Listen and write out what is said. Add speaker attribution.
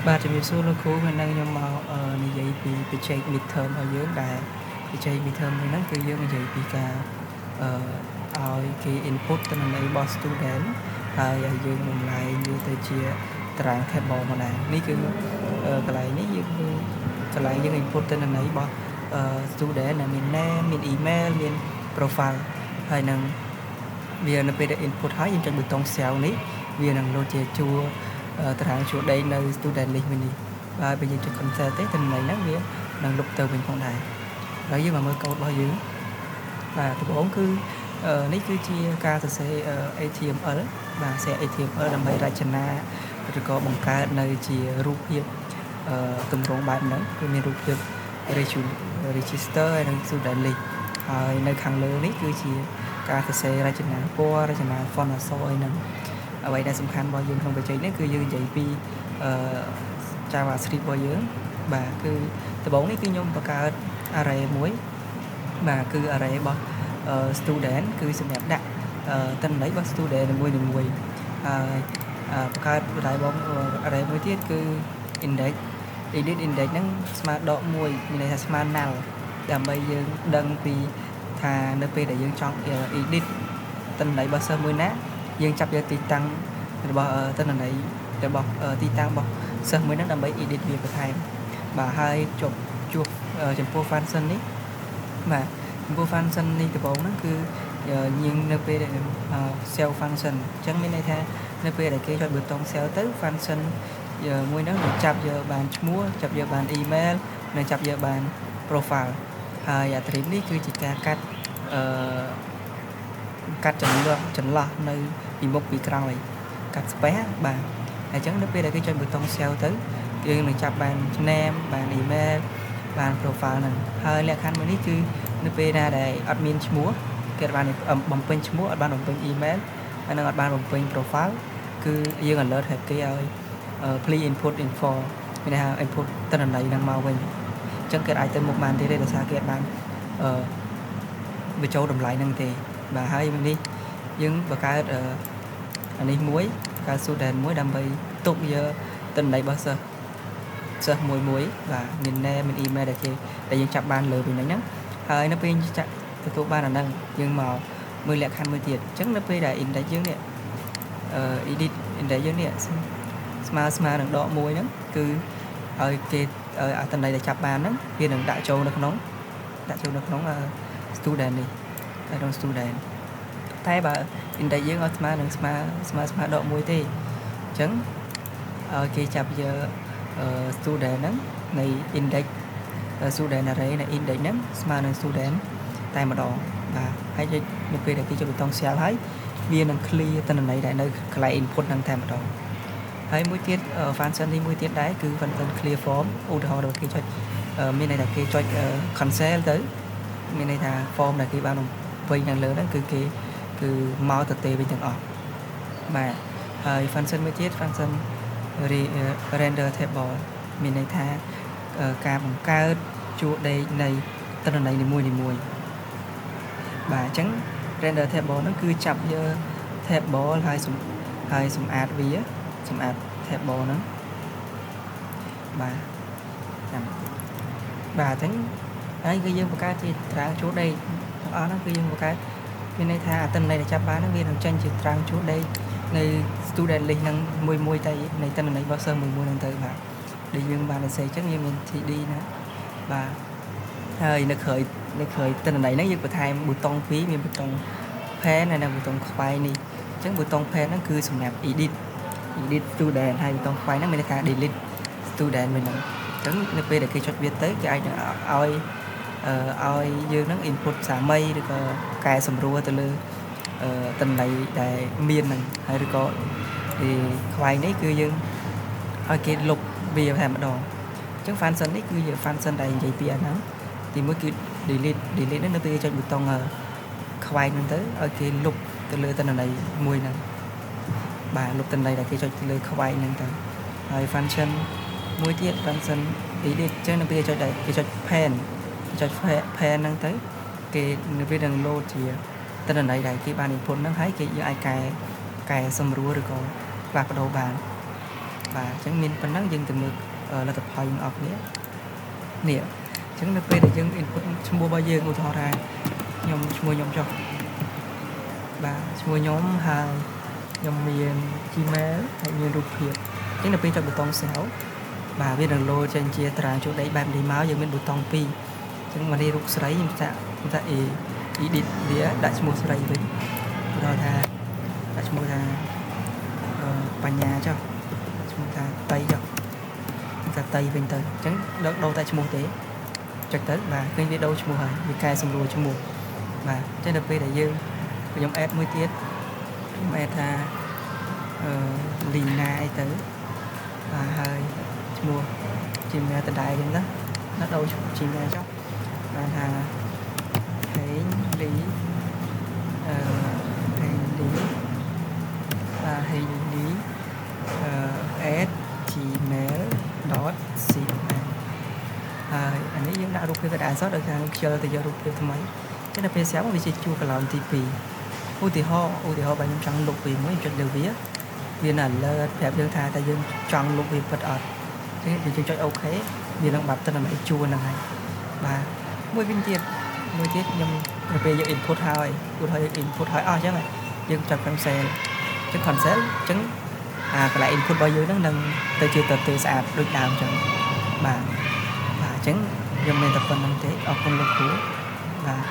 Speaker 1: បាទជំរាបសួរលោកគ្រូថ្ងៃនេះខ្ញុំមកនិយាយពីបច្ចេក midterm របស់យើងដែលបច្ចេក midterm មួយហ្នឹងគឺយើងនិយាយពីការឲ្យគេ input ទិន្នន័យរបស់ student ហើយឲ្យយើងបំលែងវាទៅជាតារាង table មកដែរនេះគឺកន្លែងនេះយើងគឺកន្លែងយើង input ទិន្នន័យរបស់student ដែលមាន name មាន email មាន profile ហើយនឹងវានៅពេលដែល input ហើយយើងចុចប៊ូតុង cell នេះវានឹង load ជាជួរតារាងជួរដីនៅ student list មួយនេះហើយបើយើងចុច cancel ទេទិន្នន័យហ្នឹងវានឹងលុបទៅវិញផងដែរហើយយើងមកមើលកូដរបស់យើងបាទដំបូងគឺនេះគឺជាការសរសេរ HTML បាទសរសេរ HTML ដើម្បីរចនាឬក៏បង្កើតនៅជារូបភាពទម្រង់បែបហ្នឹងគឺមានរូបភាព register ហើយនិង student list ហើយនៅខាងលើនេះគឺជាការសរសេររចនាពណ៌រចនា font អក្សរអីហ្នឹងអ្វីដែលសំខាន់របស់យើងក្នុងបច្ចេកនេះគឺយើងនិយាយពីJavaScript របស់យើងបាទគឺដំបូងនេះគឺខ្ញុំបង្កើត array មួយបាទគឺ array របស់ student គឺសម្រាប់ដាក់ទិន្នន័យរបស់ student នីមួយហើយបង្កើត array មួយទៀតគឺ index edit index ហ្នឹងស្មើដក1មានន័យថាស្មើ null ដើម្បីយើងដឹងពីថានៅពេលដែលយើងចង់ edit ទិន្នន័យរបស់សិស្សមួយណាយើងចាប់យកទីតាំងរបស់ទិន្នន័យរបស់ទីតាំងរបស់សិស្សមួយហ្នឹងដើម្បី edit វាបន្ថែមបាទហើយជួបចំពោះ function នេះបាទចំពោះ function នេះដំបូងហ្នឹងគឺយើងនៅពេលដែល cell function អញ្ចឹងមានន័យថានៅពេលដែលគេចុចប៊ូតុង cell ទៅ function មួយហ្នឹងនឹងចាប់យកបានឈ្មោះចាប់យកបាន email និងចាប់យកបាន profile ហើយ attribute នេះគឺជាការកាត់ចន្លោះនៅពីមុខពីក្រោយកាត់ space បាទអញ្ចឹងនៅពេលដែលគេចុចប៊ូតុង cell ទៅយើងនឹងចាប់បាន name បាន email បាន profile ហ្នឹងហើយលក្ខខណ្ឌមួយនេះគឺនៅពេលណាដែលអត់មានឈ្មោះគេអត់បានបំពេញឈ្មោះអត់បានបំពេញ email ហើយនឹងអត់បានបំពេញ profile គឺយើង alert ឲ្យគេឲ្យplease input info មានន័យថា input ទិន្នន័យហ្នឹងមកវិញអញ្ចឹងគេអាចទៅមុខបានទេដោយសារគេអត់បានបញ្ចូលតម្លៃហ្នឹងទេបាទហើយនេះយើងបង្កើតអានេះមួយកើត student មួយដើម្បីទុកយកទិន្នន័យរបស់សិស្សមួយបាទមាន name មាន email ដែលយើងចាប់បានលើពីហ្នឹងហើយនៅពេលចាក់ទទួលបានអាហ្នឹងយើងមកមើលលក្ខខណ្ឌមួយទៀតអញ្ចឹងនៅពេលដែល index យើងនេះedit index យើងនេះស្មើនឹងដក1ហ្នឹងគឺឲ្យគេឲ្យទិន្នន័យដែលចាប់បានហ្នឹងវានឹងដាក់ចូលនៅក្នុង student នេះក្នុង student តែបើ index យើងអត់ស្មើនឹងស្មើដក1ទេអញ្ចឹងឲ្យគេចាប់យក student ហ្នឹងនៃ index student array នៃ index ហ្នឹងស្មើនឹង student តែម្ដងបាទហើយនៅពេលដែលគេចុចប៊ូតុង cell ហើយវានឹង clear ទិន្នន័យដែលនៅកន្លែង input ហ្នឹងតែម្ដងហើយមួយទៀត function នេះមួយទៀតដែរគឺ function clear form ឧទាហរណ៍ដល់គេចុចមានន័យថាគេចុច cancel ទៅមានន័យថា form ដែលគេបានវិញខាងលើហ្នឹងគឺមកទៅទេវិញទាំងអស់បាទហើយ function មួយទៀត function render table មានន័យថាការបង្កើតជួរដេកនៃទិន្នន័យនីមួយបាទអញ្ចឹង render table ហ្នឹងគឺចាប់យក table ហើយសម្អាតវាសម្អាត table ហ្នឹងបាទចាំបាទអញ្ចឹងហើយគឺយើងបង្កើតជាតារាងជួរដេកទាំងអស់ហ្នឹងគឺយើងបង្កើតមានន័យថាទិន្នន័យដែលចាប់បានហ្នឹងវានឹងចេញជាតារាងជួរដេកនៅ student list ហ្នឹងមួយទៅនៃទិន្នន័យរបស់សិស្សមួយហ្នឹងទៅបាទដូចយើងបានសរសេរអញ្ចឹងយើងមាន TD ណាបាទហើយនៅក្រោយទិន្នន័យហ្នឹងយើងបន្ថែមប៊ូតុង2មានប៊ូតុង pen ហើយនិងប៊ូតុងខ្វែងនេះអញ្ចឹងប៊ូតុង pen ហ្នឹងគឺសម្រាប់ edit student ហើយប៊ូតុងខ្វែងហ្នឹងមានន័យថា delete student វិញហ្នឹងអញ្ចឹងនៅពេលដែលគេចុចវាទៅគេអាចនឹងឲ្យយើងនឹង input សាមីឬក៏កែសម្រួលទៅលើទិន្នន័យដែលមានហ្នឹងហើយឬក៏ខ្វែងនេះគឺយើងឲ្យគេលុបវាតែម្ដងអញ្ចឹង function នេះគឺជា function ដែលនិយាយពីអាហ្នឹងទីមួយគឺ delete ហ្នឹងនៅពេលគេចុចប៊ូតុងខ្វែងហ្នឹងទៅឲ្យគេលុបទៅលើទិន្នន័យមួយហ្នឹងបាទលុបទិន្នន័យដែលគេចុចទៅលើខ្វែងហ្នឹងទៅហើយ function មួយទៀត function edit អញ្ចឹងនៅពេលគេចុច pen ហ្នឹងទៅគេនៅពេលនឹង load ជាទិន្នន័យដែលគេបាន input ហ្នឹងហើយគេយើងអាចកែសម្រួលឬក៏ផ្លាស់ប្ដូរបាន và chẳng mình phần năng dừng từ mực là tập hợp những học nghĩa nè chẳng được về để dừng input mua bao nhiêu của thọ ra nhóm mua nhóm cho và mua nhóm hai nhóm miền Gmail hay như rụp hiệp chính là pin trong bút tông xéo và biết đường lô trên chia tra chỗ đấy bạn đi máu giờ mình bút tông pi chẳng mà đi rụp sấy chúng ta ý định đĩa đã mua sấy với rồi ta đã mua ra bàn nhà cho chúng ta tây cho chúng ta tây bên tới chẳng đâu tại mua tế chắc tới và khi đi đâu mua hỏi vì cài xong rồi mua mà trên đợt về đại dương nhóm ad mới tiết nhóm ad tha lina ai tới và hơi mua chim từ đại đến đó nó đâu chim ra cho và thà thấy lý hình lý at gmail.com ហើយអានេះយើងដាក់រូបភាពអានសតដោយសារខ្ញុំខ្ជិលទៅយករូបភាពថ្មីចឹងដល់ពេលស្រាប់វាជាជួរកន្លងទី2ឧទាហរណ៍បើខ្ញុំចង់លុបវាមួយខ្ញុំចុចលើវានៅ alert ប្រាប់យើងថាតើយើងចង់លុបវាពិតអត់ចឹងយើងចុច OK វានឹងបាត់ទៅនៅជួរហ្នឹងហើយបាទមួយវិញទៀតខ្ញុំដល់ពេលយើង input ហើយinput ហើយអស់ចឹងយើងចាប់ cancel ចឹង cancel ចឹងកន្លែង input របស់យើងហ្នឹងនឹងទៅជាទៅស្អាតដូចដើមចឹងបាទអញ្ចឹងខ្ញុំមានតែប៉ុណ្្នឹងទេអរគុណលោកគ្រូបាទ